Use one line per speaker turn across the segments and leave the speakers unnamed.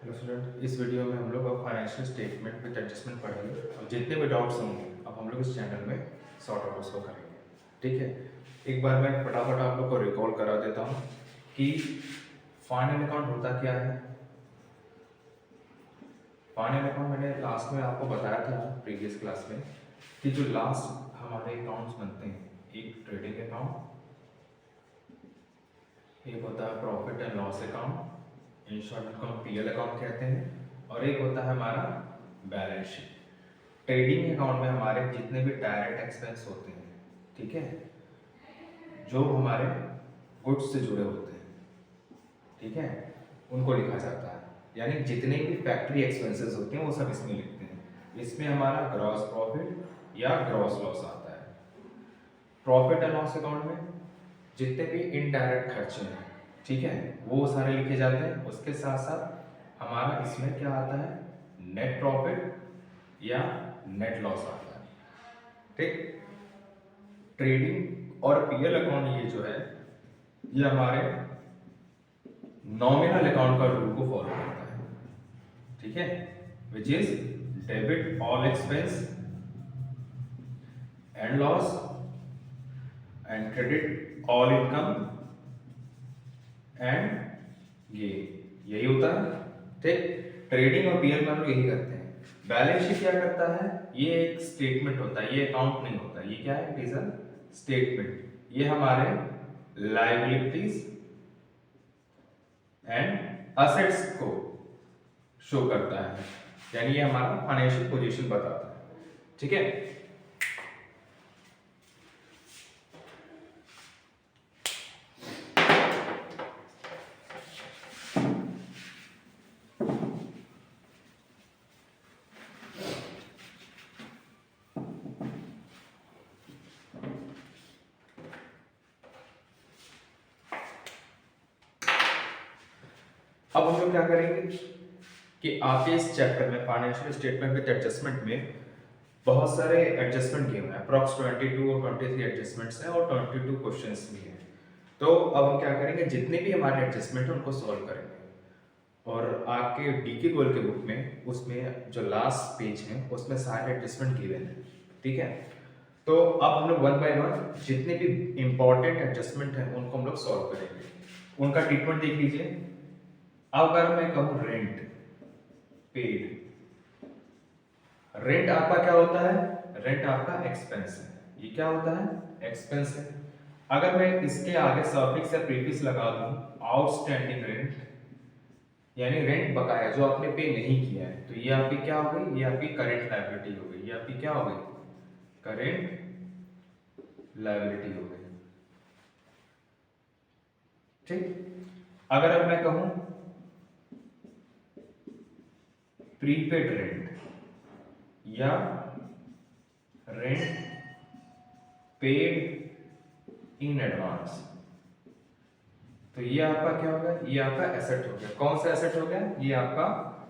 Hello student, इस video में हम लोग अब फाइनेंशियल स्टेटमेंट विद एडजस्टमेंट पढ़ेंगे और जितने भी डाउट्स होंगे अब हम लोग इस चैनल में सॉर्ट आउट उसको करेंगे। ठीक है, एक बार मैं फटाफट आप लोग को रिकॉल करा देता हूँ कि फाइनल अकाउंट होता क्या है। फाइनल अकाउंट मैंने लास्ट में आपको बताया था प्रीवियस क्लास में कि जो लास्ट हमारे अकाउंट्स बनते हैं, एक ट्रेडिंग अकाउंट, एक होता है profit and loss account, in short उसको हम पीएल अकाउंट कहते हैं, और एक होता है हमारा बैलेंस शीट। ट्रेडिंग अकाउंट में हमारे जितने भी डायरेक्ट एक्सपेंस होते हैं, ठीक है, जो हमारे गुड्स से जुड़े होते हैं, ठीक है, उनको लिखा जाता है। यानी जितने भी फैक्ट्री एक्सपेंसेस होते हैं वो सब इसमें लिखते हैं। इसमें हमारा ग्रॉस प्रॉफिट या ग्रॉस लॉस आता है। प्रॉफिट एंड लॉस अकाउंट में जितने भी इनडायरेक्ट खर्चे हैं, ठीक है, वो सारे लिखे जाते हैं। उसके साथ साथ हमारा इसमें क्या आता है, नेट प्रॉफिट या नेट लॉस आता है। ठीक, ट्रेडिंग और पीएल अकाउंट ये जो है ये हमारे नॉमिनल अकाउंट का रूल को फॉलो करता है, ठीक है, which is debit all expense and loss and credit all income and gain, यही होता है। ठीक, ट्रेडिंग और पीएल में हम लोग यही करते हैं। बैलेंस शीट क्या करता है, ये एक स्टेटमेंट होता है, ये अकाउंट नहीं होता, ये क्या है, इट इज अ स्टेटमेंट। ये हमारे लायबिलिटीज एंड असेट्स को शो करता है, यानी ये हमारा फाइनेंशियल पोजीशन बताता है। ठीक है, अब हम लोग क्या करेंगे कि आपके इस चैप्टर में फाइनेंशियल स्टेटमेंट विद एडजस्टमेंट में बहुत सारे एडजस्टमेंट गिवन है, अप्रॉक्स 22 और 23 एडजस्टमेंट्स हैं और 22 क्वेश्चंस भी हैं। तो अब हम क्या करेंगे, जितने भी हमारे एडजस्टमेंट हैं उनको सॉल्व करेंगे। और आपके डीके गोल के बुक में उसमें जो लास्ट पेज है उसमें सारे एडजस्टमेंट गिवन है, ठीक है। तो अब हम लोग वन बाय वन जितने भी इंपॉर्टेंट एडजस्टमेंट हैं उनको हम लोग सॉल्व करेंगे। उनका ट्रीटमेंट देख लीजिए। अब अगर मैं कहूँ रेंट पेड, रेंट आपका क्या होता है, रेंट आपका एक्सपेंस है, ये क्या होता है, एक्सपेंस है। अगर मैं इसके आगे सफिक्स या प्रीफिक्स लगा दूं आउटस्टैंडिंग रेंट, यानी रेंट बकाया जो आपने पे नहीं किया है, तो ये आपकी क्या हो गई, ये आपकी करेंट लायबिलिटी हो गई, ये आपकी क्या हो गई, करेंट लायबिलिटी हो गई। ठीक, अगर अब मैं कहूं प्रीपेड रेंट या रेंट पेड इन एडवांस, तो ये आपका क्या हो गया, ये आपका एसेट हो गया। कौन सा एसेट हो गया, ये आपका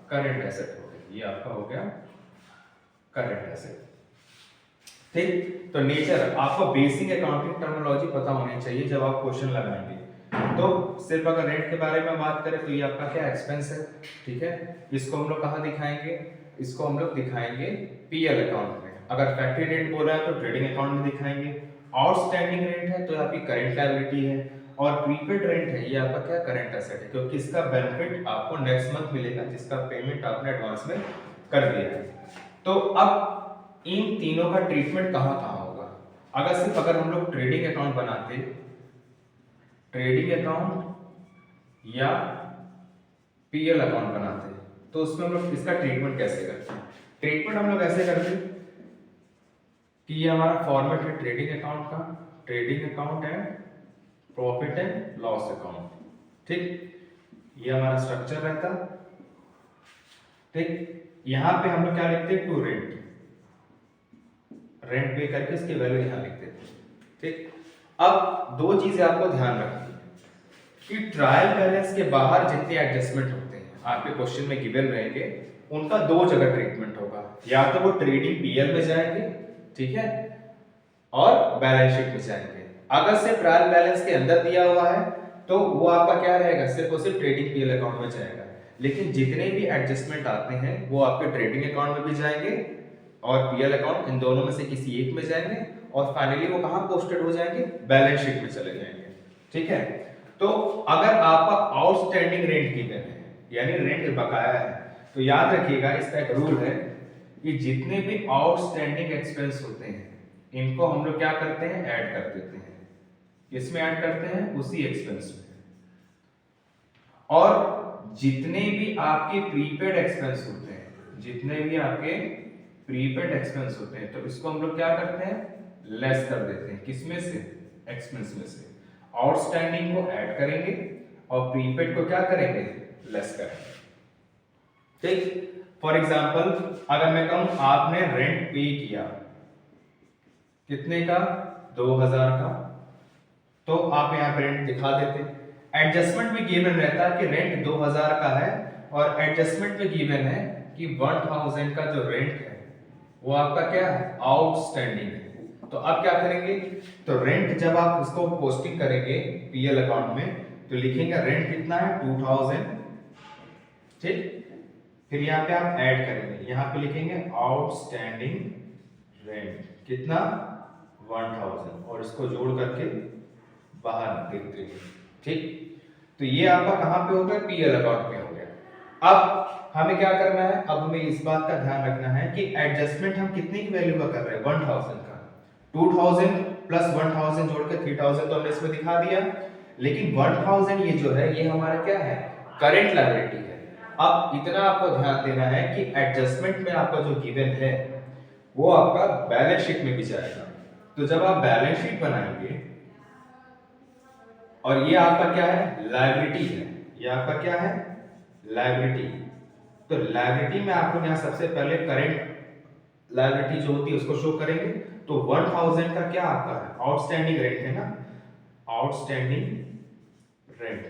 करंट एसेट हो गया, ये आपका हो गया करंट एसेट। ठीक, तो नेचर आपको बेसिक अकाउंटिंग टर्मिनोलॉजी पता होनी चाहिए जब आप क्वेश्चन लगाएंगे। तो सिर्फ अगर रेंट के बारे में बात करें तो ये आपका क्या एक्सपेंस है, ठीक है। इसको हम लोग कहाँ दिखाएंगे, इसको हम लोग दिखाएंगे पीएल अकाउंट में। अगर फैक्ट्री रेंट बोल रहा है तो ट्रेडिंग अकाउंट में दिखाएंगे। आउटस्टैंडिंग रेंट है तो आपकी करंट लायबिलिटी है, और प्रीपेड रेंट है ये आपका क्या, करंट एसेट है, क्योंकि इसका बेनिफिट आपको नेक्स्ट मंथ मिलेगा जिसका पेमेंट आपने एडवांस में कर दिया है। तो अब इन तीनों का ट्रीटमेंट कहाँ कहाँ होगा। अगर हम लोग ट्रेडिंग अकाउंट बनाते, ट्रेडिंग अकाउंट या पीएल अकाउंट बनाते हैं तो उसमें हम लोग इसका ट्रीटमेंट कैसे करते हैं। ट्रीटमेंट हम लोग ऐसे करते हैं कि ये हमारा फॉर्मेट है ट्रेडिंग अकाउंट का, trading account and profit and loss account. ठीक, ये हमारा स्ट्रक्चर रहता। ठीक, यहां पे हम लोग क्या लिखते हैं, टू रेंट, रेंट पे करके इसकी वैल्यू यहां लिख देते हैं। ठीक, अब दो चीजें आपको ध्यान रखनी है कि ट्रायल बैलेंस के बाहर जितने एडजस्टमेंट होते हैं आपके क्वेश्चन में गिवन रहेंगे, उनका दो जगह ट्रीटमेंट होगा, या तो वो ट्रेडिंग पीएल में जाएंगे, ठीक है, और बैलेंस शीट में जाएंगे। अगर सिर्फ ट्रायल बैलेंस के अंदर दिया हुआ है तो वो आपका क्या रहेगा, सिर्फ और सिर्फ ट्रेडिंग पीएल अकाउंट में जाएगा। लेकिन जितने भी एडजस्टमेंट आते हैं वो आपके ट्रेडिंग अकाउंट में भी जाएंगे और पीएल अकाउंट, इन दोनों में से किसी एक में जाएंगे और फाइनली वो कहां पोस्टेड हो जाएंगे, बैलेंस शीट में चले जाएंगे। ठीक है, तो अगर आपका आउटस्टैंडिंग रेंट गिवन है यानी रेंट बकाया है, तो याद रखिएगा इसका एक रूल है कि जितने भी आउटस्टैंडिंग एक्सपेंस होते हैं इनको हम लोग क्या करते हैं, ऐड कर देते हैं। किसमें ऐड करते हैं, उसी एक्सपेंस में। और जितने भी आपके प्रीपेड एक्सपेंस होते हैं, जितने भी आपके प्रीपेड एक्सपेंस होते हैं, तो इसको हम लोग क्या करते हैं, लेस कर देते हैं। किसमें से, एक्सपेंस में से। आउटस्टैंडिंग को ऐड करेंगे और प्रीपेड को क्या करेंगे, लेस करेंगे। ठीक, फॉर एग्जांपल अगर मैं कहूं आपने रेंट पे किया कितने का, 2000 का, तो आप यहां पे रेंट दिखा देते। एडजस्टमेंट भी गिवन रहता है कि रेंट 2000 का है और एडजस्टमेंट में गिवन है कि 1000 का जो रेंट है वो आपका क्या है, आउटस्टैंडिंग है। तो अब क्या करेंगे, तो रेंट जब आप उसको पोस्टिंग करेंगे पीएल अकाउंट में तो लिखेंगे रेंट कितना है, 2000। ठीक, फिर यहाँ पे आप ऐड करेंगे, यहाँ पे लिखेंगे आउटस्टैंडिंग रेंट कितना, 1000 और इसको जोड़ करके बाहर लिख देंगे। ठीक, तो ये आपका कहां पे हो गया, पीएल अकाउंट में हो गया। अब हमें क्या करना है, अब हमें इस बात का ध्यान रखना है कि एडजस्टमेंट हम कितने की वैल्यू का कर रहे हैं, 1000 का। 2000 प्लस 1000 जोड़ के 3000 तो हमने इसमें दिखा दिया, लेकिन 1000 ये जो है ये हमारा क्या है, करंट लायबिलिटी है। अब इतना आपको ध्यान देना है कि एडजस्टमेंट में आपका जो गिवन है वो आपका बैलेंस शीट में भी जाएगा। तो जब आप बैलेंस शीट बनाएंगे और ये आपका क्या है, लायबिलिटी है, ये आपका क्या है, लायबिलिटी। तो लायबिलिटी में आपको यहाँ सबसे पहले करंट लायबिलिटी जो होती है उसको शो करेंगे। तो 1000 का क्या आपका है, आउटस्टैंडिंग रेंट है ना, आउटस्टैंडिंग रेंट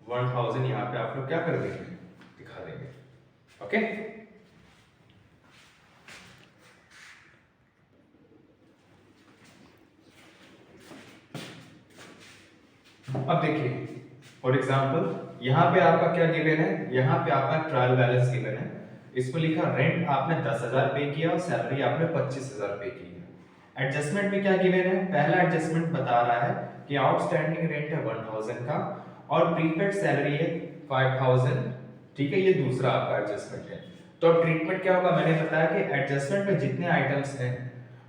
1000 यहाँ पे आप लोग क्या कर देंगे, दिखा देंगे। ओके, अब देखिए फॉर एग्जांपल यहाँ पे आपका क्या गिवन है, यहाँ पे आपका ट्रायल बैलेंस गिवन है। इसमें लिखा रेंट आपने 10,000 पे किया और सैलरी आपने 25,000 पे की है। एडजस्टमेंट में क्या गिवन है, पहला एडजस्टमेंट बता रहा है कि आउटस्टैंडिंग रेंट है 1000 का और प्रीपेड सैलरी है 5000। ठीक है, ये दूसरा आपका एडजस्टमेंट है। तो ट्रीटमेंट क्या होगा, मैंने बताया कि एडजस्टमेंट में जितने आइटम्स हैं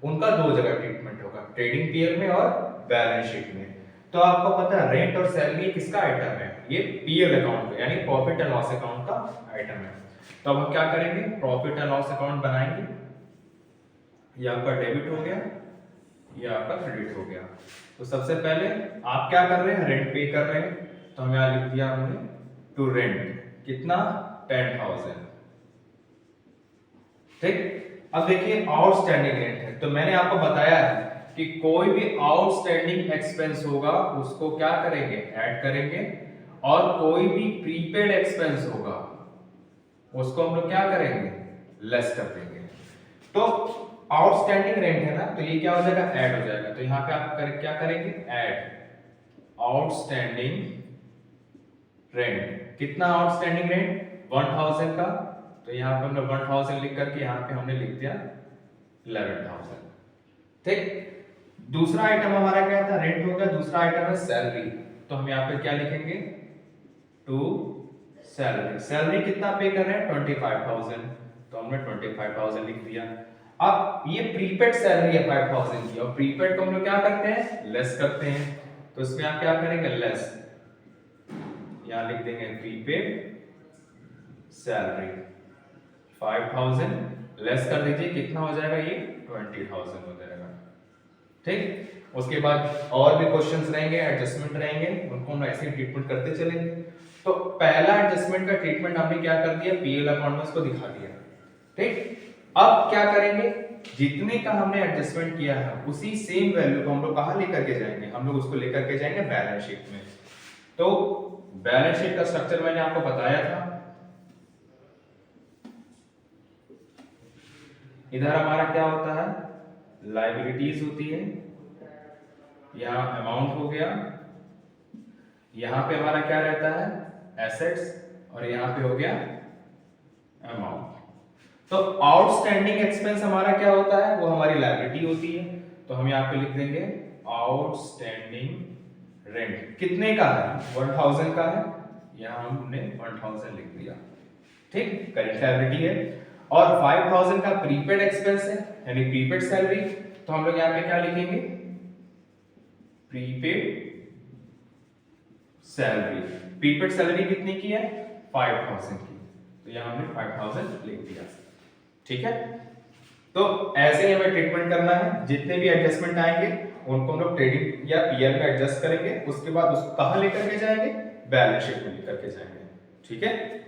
उनका दो जगह ट्रीटमेंट होगा, ट्रेडिंग पीएल में और बैलेंस शीट में। तो आपको पता है रेंट और सैलरी किसका आइटम है, ये पीएल अकाउंट का यानी प्रॉफिट एंड लॉस अकाउंट का आइटम है। तो अब हम क्या करेंगे, प्रॉफिट एंड लॉस अकाउंट बनाएंगे। ये आपका डेबिट हो गया, ये आपका क्रेडिट हो गया। तो सबसे पहले आप क्या कर रहे हैं, रेंट पे कर रहे हैं, तो हम यहां लिख दिया हमने टू रेंट कितना, 10,000। ठीक, अब देखिए आउटस्टैंडिंग रेंट है, तो मैंने आपको बताया है कि कोई भी आउटस्टैंडिंग एक्सपेंस होगा उसको क्या करेंगे, ऐड करेंगे, और कोई भी प्रीपेड एक्सपेंस होगा उसको हम लोग क्या करेंगे, लेस कर देंगे। तो आउटस्टैंडिंग रेंट है ना, तो ये क्या हो जाएगा, ऐड हो जाएगा। तो यहाँ पे आप क्या करेंगे, ऐड आउटस्टैंडिंग रेंट कितना, आउटस्टैंडिंग रेंट 1000 का, तो यहाँ पे हमने 1000 लिख करके यहाँ पे हमने लिख दिया 11,000। ठीक, दूसरा आइटम हमारा क्या था, रेंट हो गया, दूसरा आइटम है सैलरी। तो हम यहाँ पे क्या लिखेंगे, टू सैलरी। सैलरी कितना पे कर रहे हैं, 25,000, तो हमने 25,000 लिख दिया। अब ये प्रीपेड सैलरी है 5,000 की, और प्रीपेड को हम लोग क्या करते हैं, लेस करते हैं। तो इसमें आप क्या करेंगे, लेस, यहाँ लिख देंगे प्रीपेड सैलरी 5,000 लेस कर दीजिए, कितना हो जाएगा, ये 20,000 हो जाएगा। ठीक, उसके बाद और भी क्वेश्चंस रहेंगे, एडजस्टमेंट रहेंगे, उनको हम ऐसे ट्रीटमेंट करते चलेंगे। तो पहला एडजस्टमेंट का ट्रीटमेंट हमने क्या कर दिया, पीएल अकाउंट में उसको दिखा दिया। ठीक, अब क्या करेंगे, जितने का हमने एडजस्टमेंट किया है उसी सेम वैल्यू को हम लोग कहां लेकर के जाएंगे, हम लोग उसको लेकर के जाएंगे बैलेंस शीट में। तो बैलेंस शीट का स्ट्रक्चर मैंने आपको बताया था। इधर हमारा क्या होता है, लायबिलिटीज होती है, यहां अमाउंट हो गया, यहां पे हमारा क्या रहता है, एसेट्स, और यहाँ पे हो गया अमाउंट। तो आउटस्टैंडिंग एक्सपेंस हमारा क्या होता है, वो हमारी लायबिलिटी होती है। तो हम यहाँ पे लिख देंगे आउटस्टैंडिंग रेंट कितने का है, 1000 का है, यहाँ हमने 1000 लिख दिया, ठीक, करेंट लायबिलिटी है। और 5000 का प्रीपेड एक्सपेंस है यानी प्रीपेड सैलरी, तो हम लोग यहाँ पे क्या लिखेंगे, प्रीपेड सैलरी। प्रीपेड सैलरी कितने की है, 5000 की, तो यहाँ हमने 5000 लिख दिया, ठीक है। तो ऐसे ही हमें ट्रीटमेंट करना है, जितने भी एडजस्टमेंट आएंगे उनको हम लोग ट्रेडिंग या पीएल में एडजस्ट करेंगे, उसके बाद उसको कहां लेकर के जाएंगे, बैलेंस शीट में लेकर के जाएंगे, ठीक है।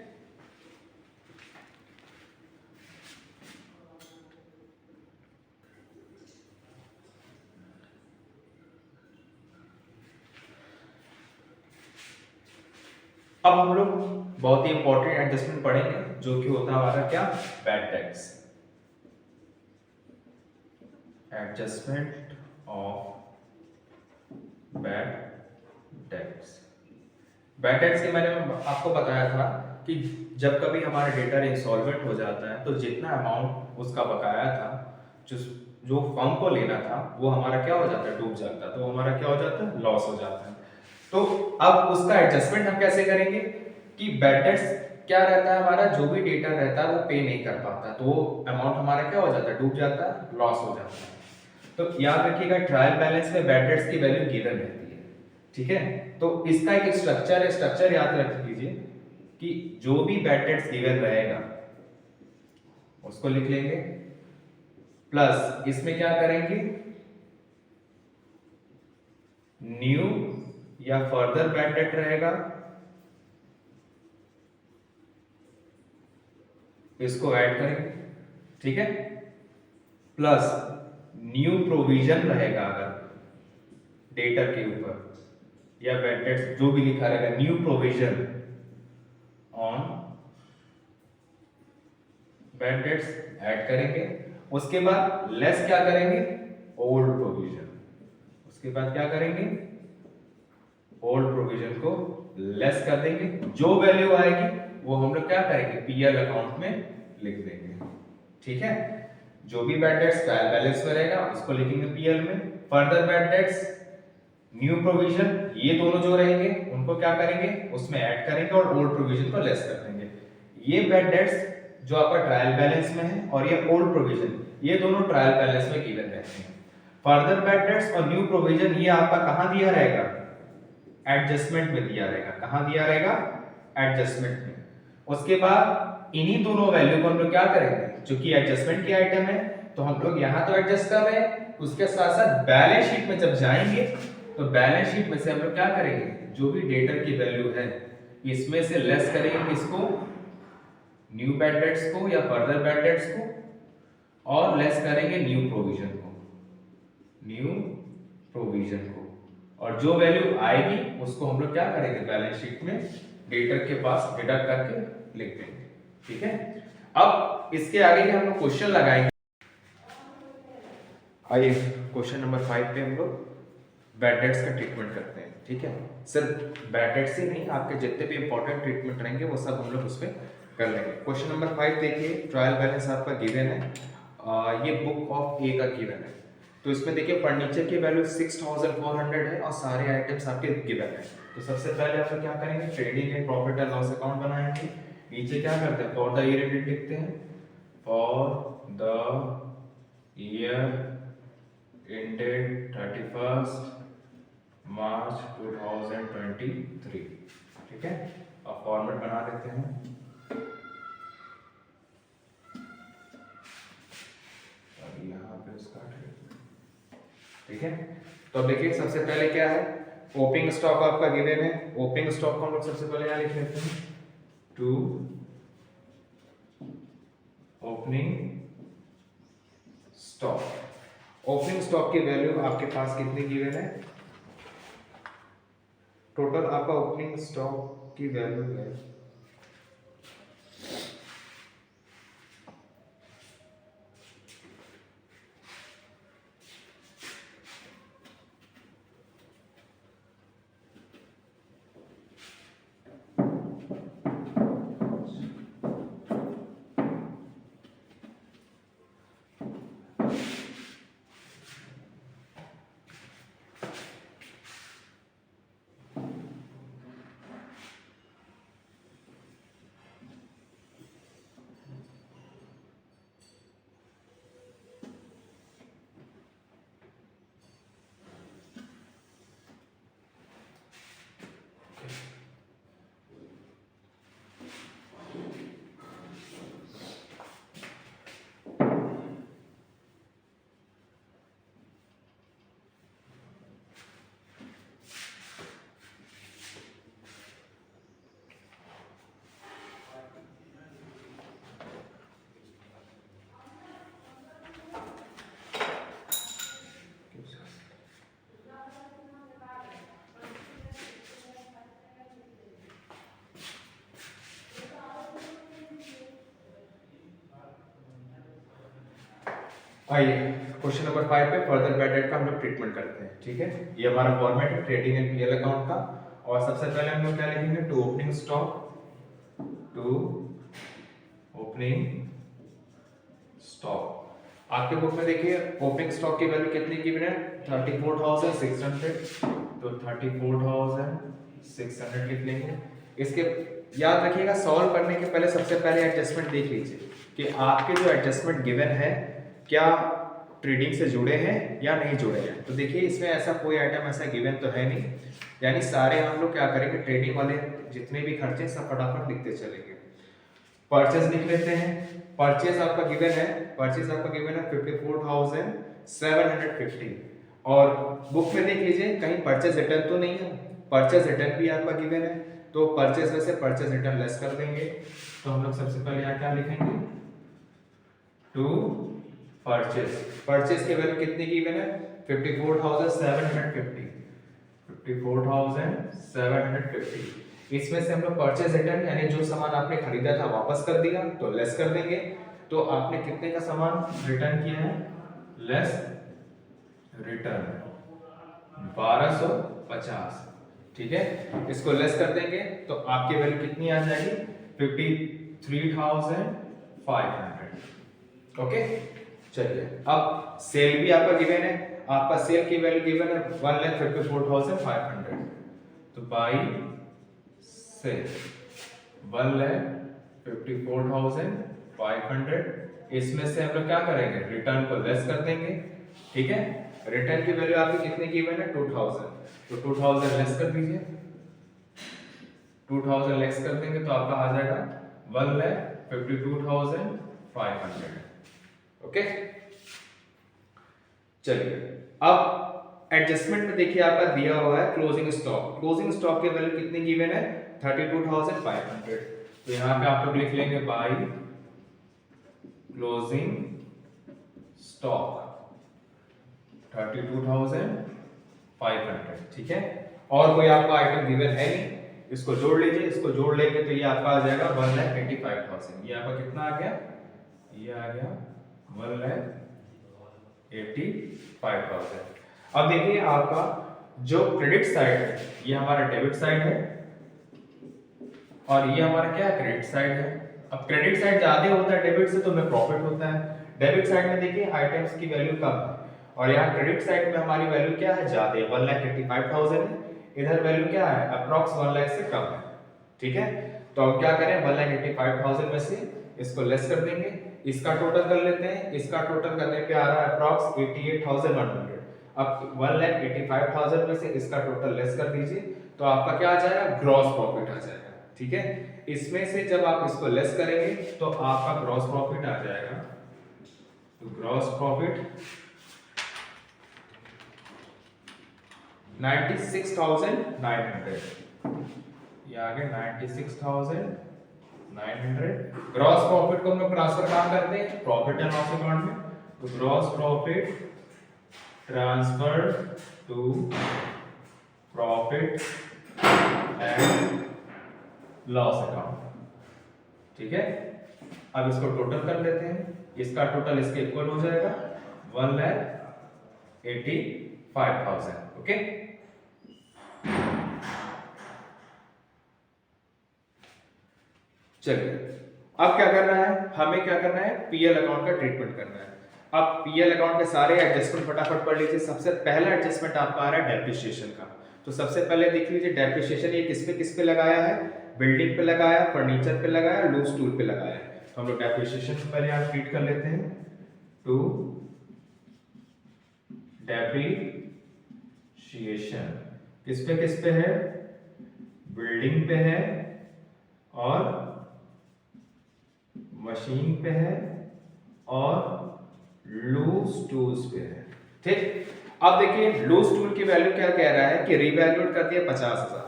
अब हम लोग बहुत ही इंपॉर्टेंट एडजस्टमेंट पढ़ेंगे, जो कि होता है हमारा क्या, bad tax, adjustment of bad tax. Bad tax के मैंने आपको बताया था कि जब कभी हमारा डेटर इंसॉल्वेंट हो जाता है तो जितना अमाउंट उसका बकाया था, जो फर्म को लेना था, वो हमारा क्या हो जाता है, डूब जाता है, तो हमारा क्या हो जाता है, लॉस हो जाता है। तो अब उसका एडजस्टमेंट हम कैसे करेंगे कि बैड टैक्स क्या रहता है हमारा, जो भी डेटर रहता है वो पे नहीं कर पाता, तो अमाउंट हमारा क्या हो जाता है, डूब जाता है, लॉस हो जाता है। तो याद रखिएगा ट्रायल बैलेंस में बैड डेट्स की वैल्यू गिवन रहती है, ठीक है। तो इसका एक स्ट्रक्चर है, स्ट्रक्चर याद रख लीजिए कि जो भी बैड डेट्स गिवन रहेगा उसको लिख लेंगे, प्लस इसमें क्या करेंगे, न्यू या फर्दर बैड डेट रहेगा, इसको ऐड करेंगे, ठीक है, प्लस न्यू प्रोविजन रहेगा अगर डेटर के ऊपर, या बैड डेट्स जो भी लिखा रहेगा, new provision on bad debts add करेंगे। उसके बाद लेस क्या करेंगे, ओल्ड प्रोविजन, उसके बाद क्या करेंगे, ओल्ड प्रोविजन को लेस कर देंगे, जो वैल्यू आएगी वो हम लोग क्या करेंगे, पीएल अकाउंट में लिख देंगे, ठीक है। जो भी बैड डेट्स ट्रायल बैलेंस में रहेगा उसको लिखेंगे पीएल में, further bad debts, new provision, ये दोनों जो रहेंगे उनको क्या करेंगे, उसमें ऐड करेंगे और ओल्ड प्रोविजन को लेस कर देंगे। ये बैड डेट्स जो आपका ट्रायल बैलेंस में है और ये ओल्ड प्रोविजन, ये दोनों ट्रायल बैलेंस में गिवन रहते हैं। फर्दर बैड डेट्स और न्यू प्रोविजन ये आपका कहां दिया रहेगा, एडजस्टमेंट में दिया रहेगा, कहां दिया रहेगा, एडजस्टमेंट में। उसके बाद इन्हीं दोनों वैल्यू को हम लोग क्या करेंगे, क्योंकि एडजस्टमेंट की आइटम है तो हम लोग यहां तो एडजस्ट कर रहे हैं, उसके साथ साथ बैलेंस शीट में जब जाएंगे तो बैलेंस शीट में से हम लोग क्या करेंगे, जो भी डेटर की वैल्यू है इसमें से लेस करेंगे किसको, न्यू बैड डेट्स को या फर्दर बैड डेट्स को, और लेस करेंगे न्यू प्रोविजन को, न्यू प्रोविजन को, और जो वैल्यू आएगी उसको हम लोग क्या करेंगे, बैलेंस शीट में डेटर के पास डिडक्ट करके लिख देंगे, ठीक है। अब इसके आगे के हम लोग क्वेश्चन लगाएंगे। आइए क्वेश्चन नंबर 5 पे हम लोग बैड डेट्स का ट्रीटमेंट करते हैं, ठीक है। सिर्फ बैड डेट्स ही नहीं, आपके जितने भी इंपॉर्टेंट ट्रीटमेंट रहेंगे वो सब हम लोग उस पर कर लेंगे। क्वेश्चन नंबर 5 देखिए, ट्रायल बैलेंस आपका गिवन है, ये बुक ऑफ ए का गिवन है। तो इसमें देखिए फर्नीचर की वैल्यू 6400 है और सारे आइटम्स आपके गिवन है। तो सबसे पहले आप क्या करेंगे, trading and profit and loss account बनाएंगे। नीचे क्या करते हैं, फॉर द ईयर एंडेड लिखते हैं, for the year ended 31st मार्च 2023, ठीक है। अब फॉर्मेट बना देते हैं, अब यहाँ पे उसका ठीक है। तो अब देखिए सबसे पहले क्या है, ओपनिंग स्टॉक आपका गिवन है, ओपनिंग स्टॉक को हम लोग सबसे पहले यहाँ लिख लेते हैं, to opening stock. Opening stock की वैल्यू आपके पास कितनी गिवन है, टोटल आपका ओपनिंग स्टॉक की वैल्यू है 1 आइए क्वेश्चन नंबर 5 पे फर्दर बैड डेट का हम लोग ट्रीटमेंट करते हैं। ठीक है, ये हमारा फॉर्मेट है ट्रेडिंग एंड पीएल अकाउंट का। और सबसे पहले हम लोग क्या लिखेंगे, to opening stock, to opening stock. आपके बुक में देखिए ओपनिंग स्टॉक की वैल्यू कितनी गिवन है, 34,600। तो 34,600 लिख लेंगे। इसके याद रखिएगा सॉल्व करने के पहले सबसे पहले एडजस्टमेंट देख लीजिए कि आपके जो एडजस्टमेंट गिवन है क्या ट्रेडिंग से जुड़े हैं या नहीं जुड़े हैं। तो देखिए इसमें ऐसा कोई आइटम ऐसा गिवन तो है नहीं, यानी सारे हम लोग क्या करेंगे, ट्रेडिंग वाले जितने भी खर्चे सब फटाफट लिखते चलेंगे। परचेज लिख लेते हैं। परचेज आपका गिवन है, परचेज आपका गिवन है 54,750। और बुक में देख लीजिए कहीं परचेज रिटर्न तो नहीं है, परचेज रिटर्न भी आपका गिवन है। तो परचेज में से परचेज रिटर्न लेस कर देंगे। तो हम लोग सबसे पहले यहाँ क्या लिखेंगे, टू परचेज। परचेज की वैल्यू कितनी गिवन है, 54,750, 54,750। इसमें से हम लोग परचेज रिटर्न यानी जो सामान आपने खरीदा था वापस कर दिया तो लेस कर देंगे। तो आपने कितने का सामान रिटर्न किया है, लेस रिटर्न 1250। ठीक है, इसको लेस कर देंगे तो आपकी वैल्यू कितनी आ जाएगी, 53,500। ओके, चलिए अब सेल भी आपका गिवन है, आपका सेल की वैल्यू गिवन है 1,54,500। तो बाई सेल 1,54,500। इसमें से हम लोग क्या करेंगे, रिटर्न को लेस कर देंगे। ठीक है, रिटर्न की वैल्यू आपकी कितनी गिवन है, 2,000। तो 2,000 लेस कर दीजिए, 2,000 लेस कर देंगे तो आपका आ जाएगा 1,52,500। ओके, चलिए अब एडजस्टमेंट में देखिए आपका दिया हुआ है क्लोजिंग स्टॉक। क्लोजिंग स्टॉक की वैल्यू कितनी गिवन है, 32,500। तो यहां पे आप लोग लिख लेंगे बाय क्लोजिंग स्टॉक 32,500। ठीक है, और कोई आपका आइटम गिवन है नहीं, इसको जोड़ लीजिए। इसको जोड़ लेंगे तो ये आपका आ जाएगा 1,85,000। ये आपका कितना आ गया, ये आ गया 1,85,000। अब देखिए आपका जो क्रेडिट साइड है ये हमारा डेबिट साइड है और ये हमारा क्या है, क्रेडिट साइड है। अब क्रेडिट साइड ज्यादा होता है डेबिट से तो हमें प्रॉफिट होता है। डेबिट साइड में देखिए आइटम्स की वैल्यू कम है और यहाँ क्रेडिट साइड में हमारी वैल्यू क्या है, ज्यादा है, 1,85,000 है। इधर वैल्यू क्या है, अप्रॉक्स 1 लाख से कम है। ठीक है, तो हम क्या करें, 1,85,000 में से इसको लेस कर देंगे, इसका टोटल कर लेते हैं। इसका टोटल करने पे आ रहा है अप्रॉक्स 88,100। अब 1,85,000 में से इसका टोटल लेस कर दीजिए तो आपका क्या आ जाएगा, ग्रॉस प्रॉफिट आ जाएगा। ठीक है, इसमें से जब आप इसको लेस करेंगे तो आपका ग्रॉस प्रॉफिट आ जाएगा। तो ग्रॉस प्रॉफिट 96,900, ये आ गया 96,900। ग्रॉस प्रॉफिट को हम लोग ट्रांसफर कहां करते हैं, प्रॉफिट एंड लॉस अकाउंट में। तो gross profit transfer to profit and loss account. ठीक है, अब इसको टोटल कर लेते हैं। इसका टोटल इसके इक्वल हो जाएगा 1,85,000। ओके, चलिए अब क्या करना है, हमें क्या करना है, पीएल अकाउंट का ट्रीटमेंट करना है। अब पीएल अकाउंट के सारे एडजस्टमेंट फटाफट पढ़ लीजिए। सबसे पहला एडजस्टमेंट आपका आ रहा है डेप्रिसिएशन का। तो सबसे पहले देख लीजिए डेप्रिसिएशन ये किस पे लगाया है, बिल्डिंग पे लगाया, फर्नीचर पे लगाया, लूज टूल पे लगाया है। तो हम लोग डेप्रिसिएशन से पहले आप ट्रीट कर लेते हैं। टू डेप्रिसिएशन किस पे है, बिल्डिंग पे है और मशीन पे है और लूज टूल्स पे है। ठीक, अब देखिए लूज टूल की वैल्यू क्या कह रहा है कि रीवैल्यूएट कर दिया 50,000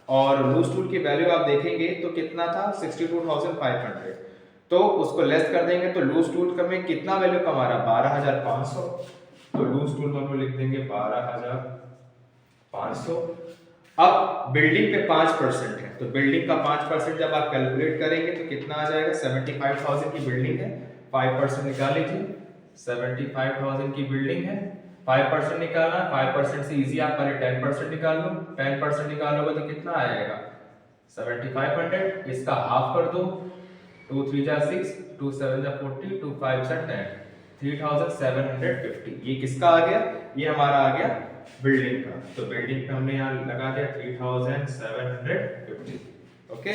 और लूज टूल की वैल्यू आप देखेंगे तो कितना था, 62,500। तो उसको लेस कर देंगे तो लूज टूल का में कितना वैल्यू कमा रहा, 12,500। तो लूज टूल में हम लिख देंगे 12,500। अब बिल्डिंग पे 5% है तो बिल्डिंग का 5% जब आप कैलकुलेट करेंगे तो कितना आ जाएगा, 75,000 की बिल्डिंग है, 5% निकाल लीजिए, 75,000 की बिल्डिंग है, 5% निकालना, 5% से इजी आप पहले 10% निकाल लो, 10% निकालोगे तो कितना आएगा 7500, इसका हाफ कर दो, 2 3 जा 6, 2 7 जा 40, 2 5 जा 10, 3750। ये किसका आ गया, ये हमारा आ गया बिल्डिंग का। तो बिल्डिंग पे हमने यहाँ लगा दिया 3750। ओके,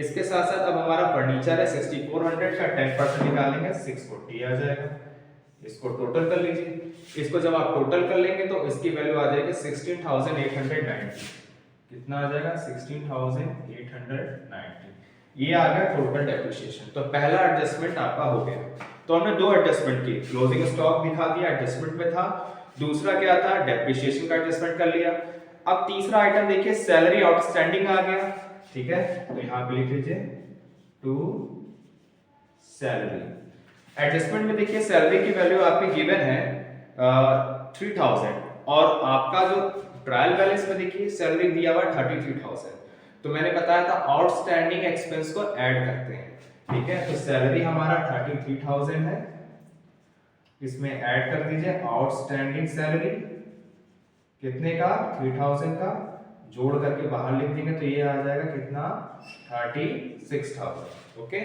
इसके साथ साथ अब हमारा फर्नीचर है 6400 का 10% निकालेंगे 640 आ जाएगा। इसको टोटल कर लीजिए, इसको जब आप टोटल कर लेंगे तो इसकी वैल्यू आ जाएगी 16890। कितना आ जाएगा 16890। ये आ गया टोटल डेप्रिसिएशन। तो पहला एडजस्टमेंट आपका हो गया। तो हमने दो एडजस्टमेंट की, क्लोजिंग स्टॉक दिखा दिया एडजस्टमेंट में था, दूसरा क्या था डेप्रिसिएशन का एडजस्टमेंट कर लिया। अब तीसरा आइटम देखिए सैलरी आउटस्टैंडिंग आ गया, ठीक है, तो यहां पे लिख लीजिए टू सैलरी। एडजस्टमेंट में देखिए सैलरी की वैल्यू आपकी गिवन है 3000 और आपका जो ट्रायल बैलेंस में देखिए सैलरी दिया हुआ 33,000। तो मैंने बताया था आउटस्टैंडिंग एक्सपेंस को ऐड करते हैं, ठीक है। तो सैलरी हमारा 33,000 है, इसमें ऐड कर दीजिए आउटस्टैंडिंग सैलरी कितने का 3000 का, जोड़ करके बाहर लिख देंगे तो ये आ जाएगा कितना 36,000। ओके,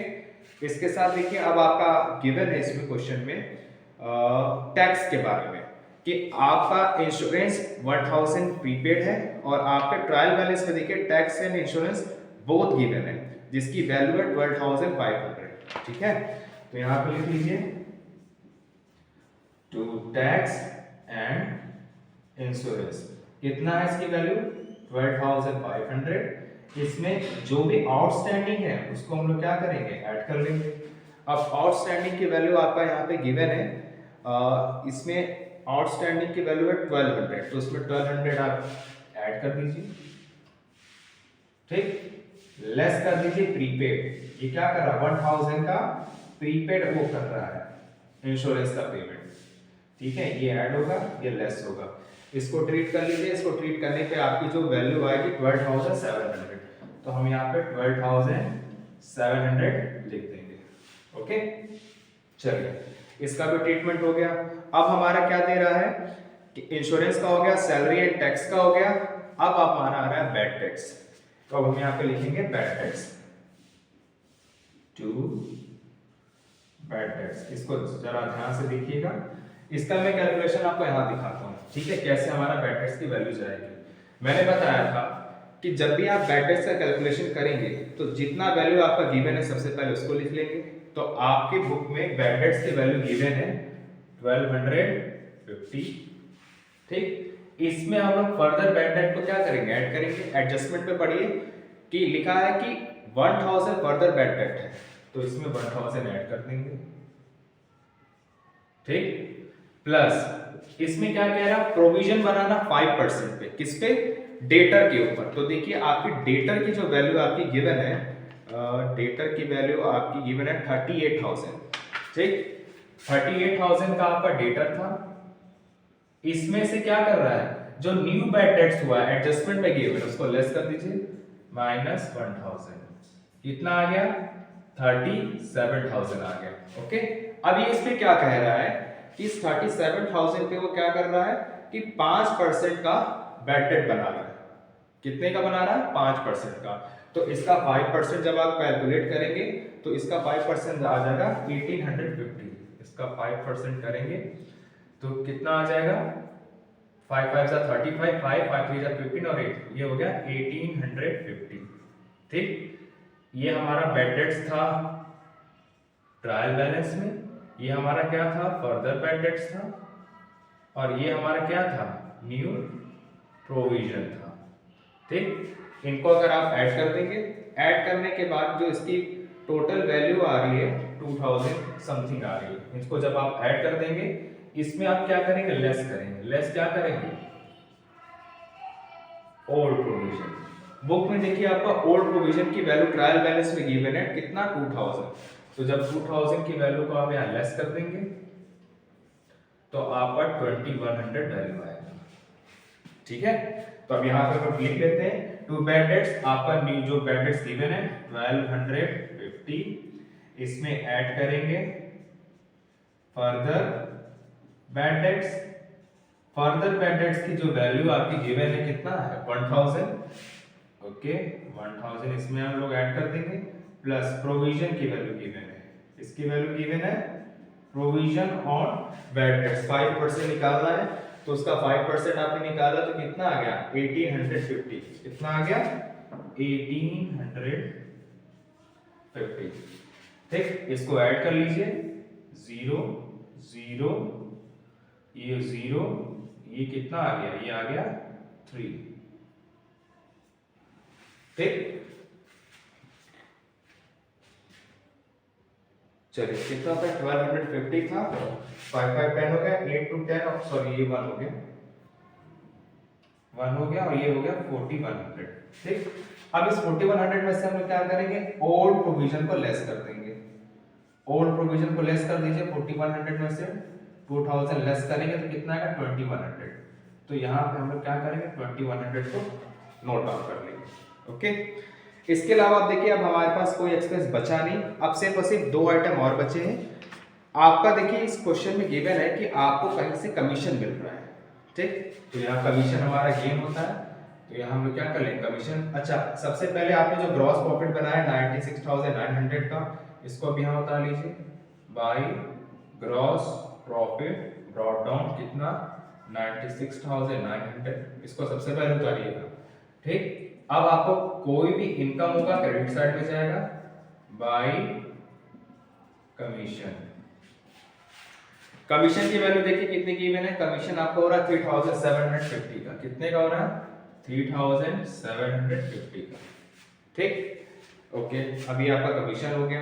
इसके साथ देखिए अब आपका गिवन है इसमें क्वेश्चन में टैक्स के बारे में कि आपका इंश्योरेंस 1000 प्रीपेड है और आपके ट्रायल बैलेंस में देखिए tax and insurance both given है जिसकी वैल्यू है 12,500, ठीक है। तो यहां पे लिख लीजिए टू टैक्स एंड इंश्योरेंस कितना है इसकी वैल्यू 12,500। इसमें जो भी आउटस्टैंडिंग है उसको हम लोग क्या करेंगे ऐड कर लेंगे। अब आउटस्टैंडिंग की वैल्यू आपका यहाँ पे गिवन है, इसमें आउटस्टैंडिंग की वैल्यू है 1200, तो उसमें 1200 आप ऐड कर दीजिए, ठीक। लेस कर दीजिए प्रीपेड, ये क्या कर रहा है 1000 का प्रीपेड वो कर रहा है इंश्योरेंस का पेमेंट, ठीक है, ये ऐड होगा ये लेस होगा। इसको ट्रीट कर लीजिए, इसको ट्रीट करने पे आपकी जो वैल्यू आएगी 12,700, तो हम यहाँ पे 12,700 लिख देंगे। ओके, चलिए इसका भी ट्रीटमेंट हो गया। अब हमारा क्या दे रहा है कि इंश्योरेंस का हो गया, सैलरी एंड टैक्स का हो गया, अब हमारा आ रहा है बैड टैक्स। तो अब हम यहाँ पे लिखेंगे bad tax to bad tax. इसको जरा ध्यान से देखिएगा, इसका मैं कैलकुलेशन आपको यहाँ दिखाता हूँ, ठीक है, कैसे हमारा बैड टैक्स की वैल्यू जाएगी। मैंने बताया था कि जब भी आप बैड टैक्स का कैलकुलेशन करेंगे तो जितना वैल्यू आपका गिवन है सबसे पहले उसको लिख लेंगे। तो आपकी बुक में बैड टैक्स की वैल्यू गिवन है 1250, ठीक। इसमें हम लोग फर्दर बैड टैक्स को क्या करेंगे ऐड करेंगे। एडजस्टमेंट में पढ़िए कि लिखा है कि 1000 फर्दर बैड टैक्स है, तो इसमें 1000 ऐड कर देंगे, ठीक। प्लस इसमें क्या कह रहा प्रोविजन बनाना 5% पे, किस पे डेटर के ऊपर। तो देखिए आपकी डेटर की जो वैल्यू आपकी गिवन है, डेटर की वैल्यू आपकी गिवन है 38,000, ठीक। 38,000 का आपका डेटर था, इसमें से क्या कर रहा है जो न्यू बैड डेट्स हुआ है एडजस्टमेंट में गिवन उसको लेस कर दीजिए -1000, कितना आ गया 37,000 आ गया। ओके, अब ये इस पे क्या कह रहा है कि इस 37,000 पे वो क्या कर रहा है कि 5% का बैड डेट बना रहा है। कितने का बना रहा है 5% का। तो इसका 5% जब आप कैलकुलेट करेंगे तो इसका 5% आ जाएगा 1850। इसका 5% करेंगे तो कितना आ जाएगा 5 5 जा 35, 5 5 3 जा 15 और 8, ये हो गया 1850, ठीक। ये हमारा बैड डेट्स था ट्रायल बैलेंस में, ये हमारा क्या था फर्दर बैड डेट्स था, और ये हमारा क्या था न्यू प्रोविजन था, ठीक। इनको अगर आप ऐड कर देंगे, ऐड करने के बाद जो इसकी टोटल वैल्यू आ रही है 2000 समथिंग आ रही है, इसको जब आप ऐड कर देंगे इसमें आप क्या करेंगे लेस करेंगे। लेस क्या करेंगे ओल्ड प्रोविजन। बुक में देखिए आपका ओल्ड प्रोविजन की वैल्यू ट्रायल बैलेंस में गिवन है कितना 2000, तो जब 2000 की वैल्यू को आप यहाँ लेस कर देंगे तो आपका 2100 वैल्यू आएगा, ठीक है। तो अब यहाँ पर हम लिख लेते हैं टू बैड डेट्स, आपका न्यू जो बैड डेट्स गिवन है 1250, इसमें ऐड करेंगे further bad debts, further bad debts की जो वैल्यू आपकी गिवन है कितना है 1000, ओके 1000 इसमें हम लोग ऐड कर देंगे, प्लस प्रोविजन की वैल्यू गिवन है, इसकी वैल्यू गिवन है प्रोविजन ऑन बैड डेट्स 5% निकालना है, तो उसका 5% आपने निकाला तो कितना आ गया 1850, कितना आ गया 1850, ठीक। इसको ऐड कर लीजिए 0 0 ये 0, ये कितना आ गया, ये आ गया 3, ठीक। चलिए कितना था 1250 था, 5 5 10 हो गया, 8 to 10 सॉरी ये 1 हो गया, 1 हो गया और ये हो गया 4100, ठीक। अब इस 4100 में से हम लोग क्या करेंगे, ओल्ड प्रोविजन को लेस कर देंगे, ओल्ड प्रोविजन को लेस कर दीजिए 4100 में से 2000 लेस करेंगे तो कितना आएगा 2100, तो यहाँ पे हम लोग क्या करेंगे 2100 को नोट डाउन कर लेंगे, ओके। इसके अलावा आप देखिए अब हमारे पास कोई एक्सपेंस बचा नहीं, अब सिर्फ और सिर्फ 2 आइटम और बचे हैं। आपका देखिए इस क्वेश्चन में गिवन है कि आपको कहीं से कमीशन मिल रहा है, ठीक, तो यहाँ कमीशन हमारा गेन होता है, तो यहाँ हम लोग क्या कर लेंगे कमीशन। अच्छा सबसे पहले आपने जो ग्रॉस प्रॉफिट बनाया 96,900 का, इसको भी यहाँ बता लीजिए by gross profit brought down कितना 96,900, इसको सबसे पहले उतारिएगा, ठीक। अब आपको कोई भी इनकम होगा क्रेडिट साइड में जाएगा बाय कमीशन, कमीशन की वैल्यू देखिए कितने की है, कमीशन आपको हो रहा है 3750 का, कितने का हो रहा है 3750 का, ठीक, ओके। अभी आपका कमीशन हो गया,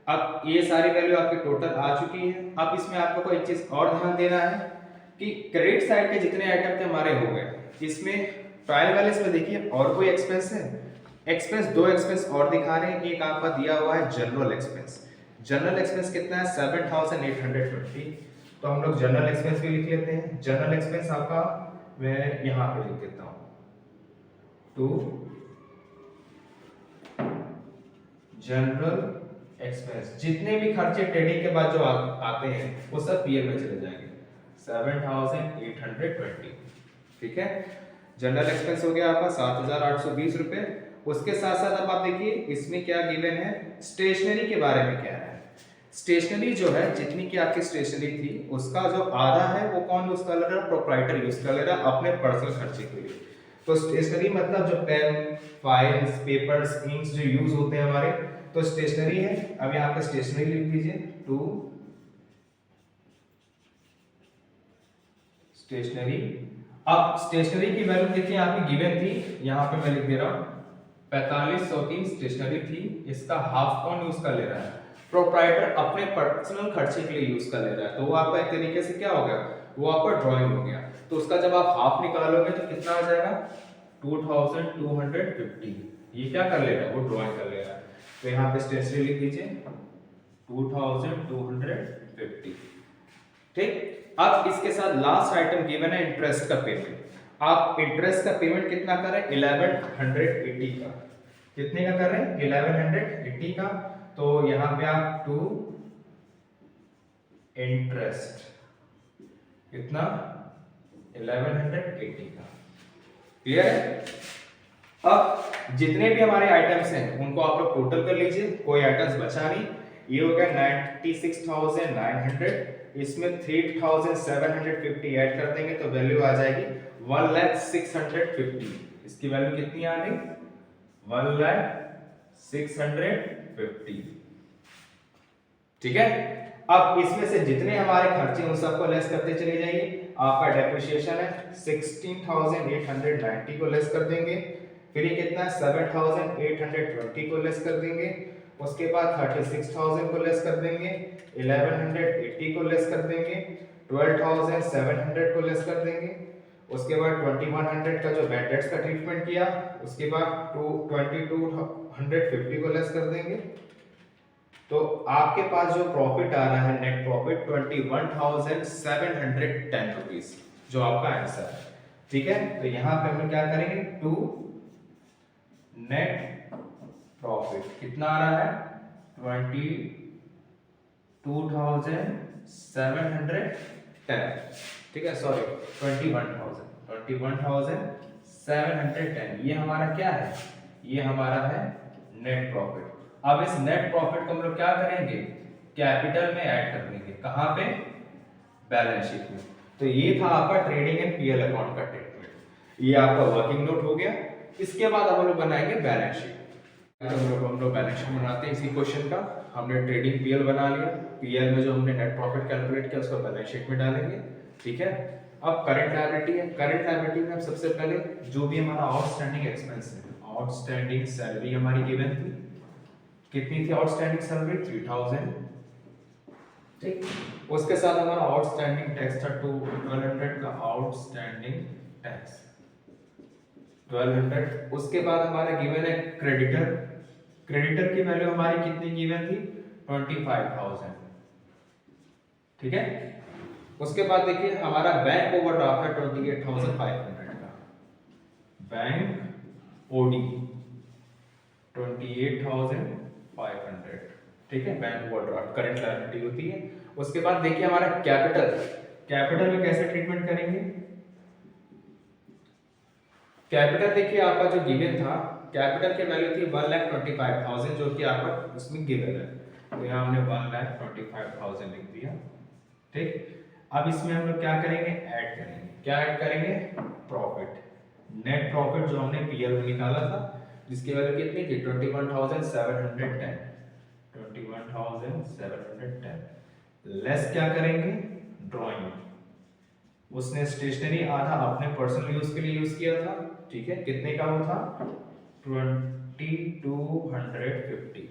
अब ये सारी वैल्यू आपकी टोटल आ चुकी है। अब इसमें आपको कोई एक चीज और ध्यान देना है कि क्रेडिट साइड के जितने आइटम थे हमारे हो गए, इसमें ट्रायल बैलेंस में देखिए और कोई एक्सपेंस है, एक्सपेंस 2 एक्सपेंस और दिखा रहे हैं, एक आपका दिया हुआ है जनरल एक्सपेंस, जनरल एक्सपेंस कितना है 7820, तो हम लोग जनरल एक्सपेंस भी लिख लेते हैं। जनरल एक्सपेंस आपका मैं यहाँ पे लिख देता हूँ टू जनरल एक्सपेंस, जितने भी खर्चे ट्रेडिंग के बाद जो आते हैं वो सब पीएल में चले जाएंगे 7820, ठीक है। जनरल एक्सपेंस हो गया आपका 7820 रुपए। उसके साथ साथ अब आप देखिए इसमें क्या गिवन है, स्टेशनरी के बारे में क्या है। स्टेशनरी जो है जितनी की आपकी स्टेशनरी थी उसका जो आधा है वो कौन यूज कर ले रहा है, प्रोप्राइटर यूज कर ले रहा है अपने पर्सनल खर्चे के लिए। तो स्टेशनरी मतलब जो पेन फाइल्स पेपर्स इंक्स जो यूज होते हैं हमारे, तो स्टेशनरी है। अब यहाँ पे स्टेशनरी लिख दीजिए टू स्टेशनरी। अब स्टेशनरी की वैल्यू देखिए आपकी गिवन थी, यहाँ पे मैं लिख दे रहा हूँ 4500 की स्टेशनरी थी, इसका हाफ कौन यूज कर ले रहा है, प्रोप्राइटर अपने पर्सनल खर्चे के लिए यूज कर ले रहा है। तो वो आपका एक तरीके से क्या हो गया, वो आपका ड्राइंग हो गया। तो उसका जब आप हाफ निकालोगे तो कितना आ जाएगा 2250, ये क्या कर ले रहा है, वो ड्राइंग कर ले रहा है। तो यहाँ पे स्टेशनरी लिख दीजिए 2250, ठीक। अब इसके साथ लास्ट आइटम गिवन है इंटरेस्ट का पेमेंट। आप इंटरेस्ट का पेमेंट कितना कर रहे हैं 1180 का, कितने का कर रहे हैं 1180 का। तो यहां पे आप टू इंटरेस्ट कितना 1180 का, क्लियर है। अब जितने भी हमारे आइटम्स हैं उनको आप लोग टोटल कर लीजिए, कोई आइटम्स बचा नहीं। ये हो गया 96,900, इसमें 3,750 ऐड कर देंगे तो वैल्यू आ जाएगी 1,0650। इसकी वैल्यू कितनी आ गई 1,0650, ठीक है। अब इसमें से जितने हमारे खर्चे उन सबको लेस करते चले जाइए। आपका डेप्रिसिएशन है 16,890 को लेस कर देंगे, फिर ये कितना 7,820 को लेस कर देंगे, उसके बाद 36,000 को लेस कर देंगे, 1180 को लेस कर देंगे, 12,700 को लेस कर देंगे, उसके बाद 2100 का जो बैड डेट्स का ट्रीटमेंट किया, उसके बाद 2250 को लेस कर देंगे। तो आपके पास जो प्रॉफिट आ रहा है नेट प्रॉफिट 21,710 रुपीस, जो आपका आंसर है, ठीक है। तो यहां पे हम क्या करेंगे टू नेट प्रॉफिट कितना आ रहा है 22,710 21,710, ठीक है, सॉरी 21,710, ये हमारा क्या है, ये हमारा है नेट प्रॉफिट। अब इस नेट प्रॉफिट को हम लोग क्या करेंगे, कैपिटल में ऐड कर देंगे, कहां पे, बैलेंस शीट में। तो ये था आपका ट्रेडिंग एंड पीएल अकाउंट का स्टेटमेंट, ये आपका वर्किंग नोट हो गया। इसके बाद हम लोग बनाएंगे बैलेंस शीट। तो हम लोग बैलेंस शीट बनाते हैं इसी क्वेश्चन का। हमने ट्रेडिंग पीएल बना लिया, पीएल में जो हमने नेट प्रॉफिट कैलकुलेट किया उसको बैलेंस शीट में डालेंगे, ठीक है। अब करंट लायबिलिटी है, करंट लायबिलिटी में हम सबसे पहले जो भी हमारा आउटस्टैंडिंग एक्सपेंस है, आउटस्टैंडिंग सैलरी हमारी गिवन थी, कितनी थी आउटस्टैंडिंग सैलरी, 3,000, ठीक। उसके साथ हमारा आउटस्टैंडिंग टैक्स था 1200 का आउटस्टैंडिंग टैक्स 1200। उसके बाद हमारा गिवन है क्रेडिटर, क्रेडिटर की वैल्यू हमारी कितनी गिवन थी, 25,000, ठीक है। उसके बाद देखिए हमारा बैंक ओवरड्राफ्ट है 28,500 का, बैंक ओडी 28,500, ठीक है, बैंक ओवरड्राफ्ट करंट लायबिलिटी होती है। उसके बाद देखिए हमारा कैपिटल, कैपिटल में कैसे ट्रीटमेंट करेंगे, कैपिटल देखिए आपका जो गिवन था, कैपिटल की वैल्यू थी 1,25,000 जो कि आपका उसमें गिवन है, तो यहाँ हमने 1,25,000 लिख दिया, ठीक। अब इसमें हम लोग क्या करेंगे, ऐड करेंगे, क्या ऐड करेंगे, प्रॉफिट, नेट प्रॉफिट जो हमने पीएल में निकाला था, जिसकी वैल्यू कितनी थी 21,710, 21,710 लेस क्या करेंगे, ड्राइंग, उसने स्टेशनरी आधा अपने पर्सनल यूज के लिए यूज किया था, ठीक है, कितने का वो था 2250,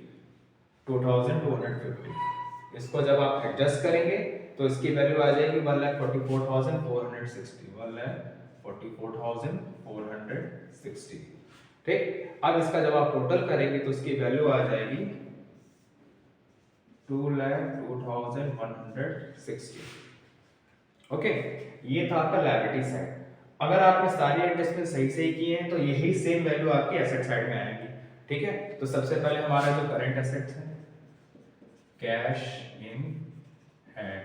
इसको जब आप एडजस्ट करेंगे तो इसकी वैल्यू आ जाएगी 1,44,460, 1,44,460, ठीक। अब इसका जब आप टोटल करेंगे तो इसकी वैल्यू आ जाएगी 2,02,160, ओके। ये था आपका लायबिलिटी साइड। अगर आपने सारी एडजस्टमेंट सही से ही किए हैं तो यही सेम वैल्यू आपकी एसेट साइड में आएगी, ठीक है। तो सबसे पहले हमारा जो करंट एसेट्स है, कैश इन हैंड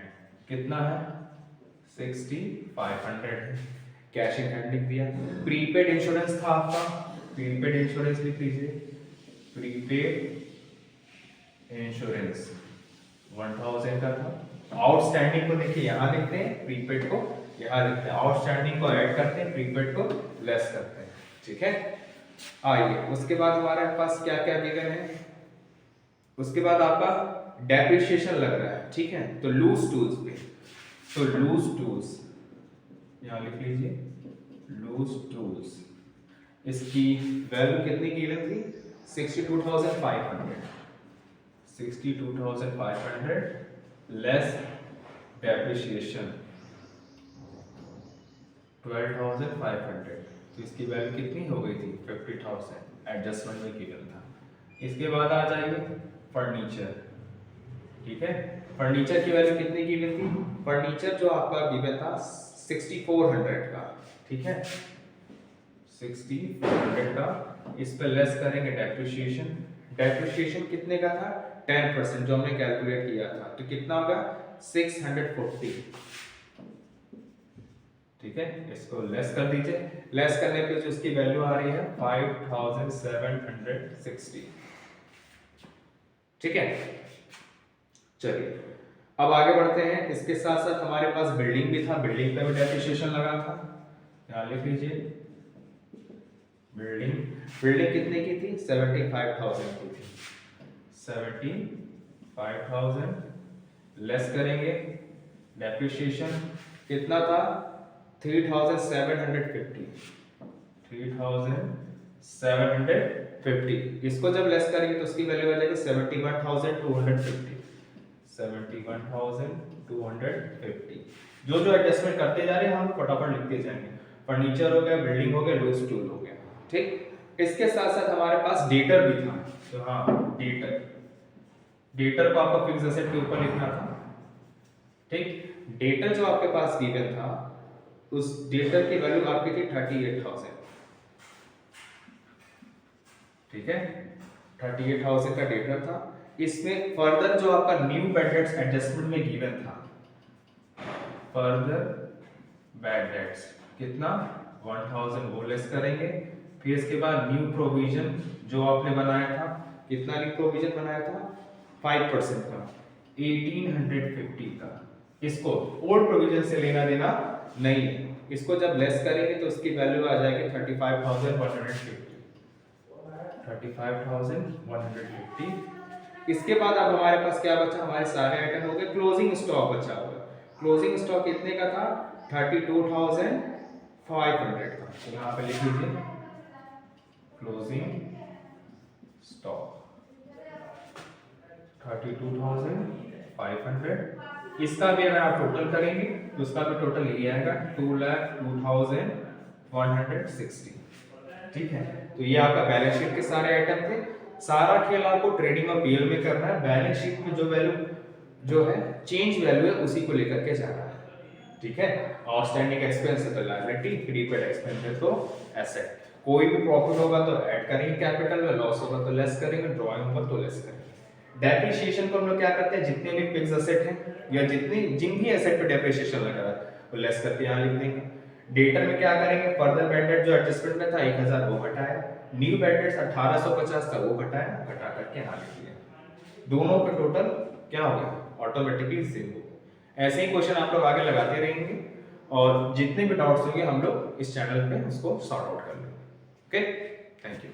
कितना है 6,500 है, कैश इन हैंड लिख दिया। प्रीपेड इंश्योरेंस था आपका, प्रीपेड इंश्योरेंस लिख लीजिए, प्रीपेड इंश्योरेंस 1,000 का था। आउटस्टैंडिंग को देखिए यहाँ लिखते हैं, प्रीपेड को यहाँ लिखते हैं, आउटस्टैंडिंग को ऐड करते हैं, प्रीपेड को लेस करते हैं, ठीक है। आइए उसके बाद हमारे पास क्या क्या गिवन है, उसके बाद आपका डेप्रिसिएशन लग रहा है, ठीक है। तो लूज टूल्स पे, तो लूज टूल्स यहाँ लिख लीजिए, लूज टूल्स, इसकी वैल्यू कितनी गिवन थी 62,500, 62,500 लेस डेप्रिसिएशन 12,500, तो इसकी वैल्यू कितनी हो गई थी 50,000, एडजस्टमेंट में गिवन था। इसके बाद आ जाइए फर्नीचर, ठीक है, फर्नीचर की वैल्यू कितनी गिवन थी, फर्नीचर जो आपका गिवन था 6,400 का, ठीक है, 6,400 का, इस पे लेस करेंगे डेप्रिसिएशन, डेप्रिसिएशन कितने का था 10% जो हमने कैलकुलेट किया था, तो कितना होगा 640, ठीक है। इसको लेस कर दीजिए, लेस करने पे जो इसकी वैल्यू आ रही है 5,760, ठीक है। चलिए अब आगे बढ़ते हैं। इसके साथ साथ हमारे पास बिल्डिंग भी था, बिल्डिंग पे भी डेप्रिसिएशन लगा था, यहाँ लिख लीजिए बिल्डिंग, बिल्डिंग कितने की थी 75,000 की थी, 75,000 लेस करेंगे डेप्रिसिएशन कितना था 3,750, 3,750, इसको जब लेस करेंगे तो उसकी वैल्यू आ जाएगी 71,250, 71,250। जो जो एडजस्टमेंट करते जा रहे हैं हम फटाफट लिखते जाएंगे, फर्नीचर हो गया, बिल्डिंग हो गया, लूज टूल हो गया, ठीक। इसके साथ साथ हमारे पास डेटर भी था, तो हाँ डेटर, डेटर को आपको फिक्स एसेट के ऊपर लिखना था, ठीक। डेटर जो आपके पास गिवन था उस डेटर की वैल्यू आपकी थी 38,000, ठीक है, 38,000 का डेटर था। इसमें फर्दर जो आपका न्यू बेड रेट्स एडजस्टमेंट में गिवन था फर्दर बैड डेट्स कितना 1000 वो लेस करेंगे। फिर इसके बाद न्यू प्रोविजन जो आपने बनाया था, कितना न्यू प्रोविजन बनाया था 5% का 1850 का। इसको ओल्ड प्रोविजन से लेना देना नहीं है, इसको जब लेस करेंगे तो उसकी वैल्यू आ जाएगी 35,150 35,150। इसके बाद अब हमारे पास क्या बचा, हमारे सारे आइटम हो गए, क्लोजिंग स्टॉक बचा हुआ। क्लोजिंग स्टॉक कितने का था 32,500 का। तो यहाँ पे लिख लीजिए क्लोजिंग स्टॉक 32,500। इसका भी अगर आप टोटल करेंगे तो उसका भी टोटल ये आएगा 2,02,160। ठीक है, तो ये आपका बैलेंस शीट के सारे आइटम थे। सारा खेल आपको ट्रेडिंग और पीएल में करना है। बैलेंस शीट में जो वैल्यू जो है चेंज वैल्यू है उसी को लेकर के जाना है। ठीक है, आउटस्टैंडिंग एक्सपेंस है तो लायबिलिटी, प्रीपेड एक्सपेंस है तो एसेट। कोई भी प्रॉफिट होगा तो ऐड करेंगे कैपिटल में, लॉस होगा तो लेस करेंगे, ड्राइंग होगा तो लेस करेंगे। डेप्रिसिएशन को हम लोग क्या करते हैं, जितने भी फिक्स एसेट हैं या जितनी जिनकी एसेट पे डेप्रिसिएशन लगा है वो लेस करके यहाँ लिख देंगे। डेटर में क्या करेंगे, फर्दर बैड डेट जो एडजस्टमेंट में था 1000 वो घटाया, न्यू बैड डेट 1850 था वो घटाया, घटा करके यहाँ लिख दिया। दोनों का टोटल क्या हो गया, ऑटोमेटिकली सेम हो गया। ऐसे ही क्वेश्चन आप लोग आगे लगाते रहेंगे और जितने भी डाउट्स होंगे हम लोग इस चैनल पे उसको सॉर्ट आउट कर लेंगे। Okay, thank you.